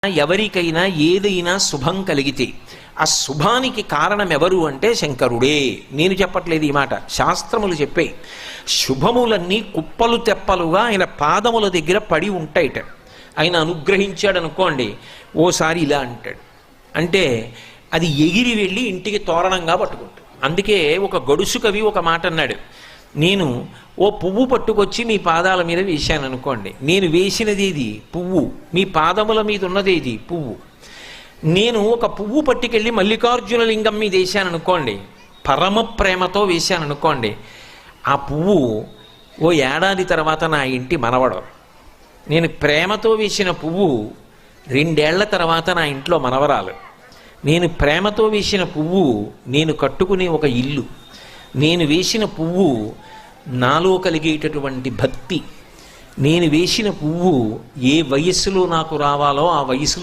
ఎవరికైనా ఏదైనా శుభం కలిగితే ఆ శుభానికి కారణం ఎవరు అంటే శంకరుడే. నేను చెప్పట్లేదు ఈ మాట, శాస్త్రములు చెప్పే. శుభములన్నీ కుప్పలు తెప్పలుగా ఆయన పాదముల దగ్గర పడి ఉంటాయిట. ఆయన అనుగ్రహించాడు అనుకోండి, ఓసారి ఇలా అంటాడు అంటే అది ఎగిరి వెళ్ళి ఇంటికి తోరణంగా పట్టుకుంటాడు. అందుకే ఒక గడుసు కవి ఒక మాట అన్నాడు, నేను ఓ పువ్వు పట్టుకొచ్చి మీ పాదాల మీద వేశాను అనుకోండి, నేను వేసినది ఏది పువ్వు, మీ పాదముల మీద ఉన్నది ఏది పువ్వు. నేను ఒక పువ్వు పట్టుకెళ్ళి మల్లికార్జున లింగం మీద వేశాను అనుకోండి, పరమ ప్రేమతో వేశాను అనుకోండి, ఆ పువ్వు ఓ ఏడాది తర్వాత నా ఇంటి మనవడు. నేను ప్రేమతో వేసిన పువ్వు 2 ఏళ్ల తర్వాత నా ఇంట్లో మనవరాలు. నేను ప్రేమతో వేసిన పువ్వు నేను కట్టుకునే ఒక ఇల్లు. నేను వేసిన పువ్వు నాలో కలిగేటటువంటి భక్తి. నేను వేసిన పువ్వు ఏ వయస్సులో నాకు రావాలో ఆ వయసులో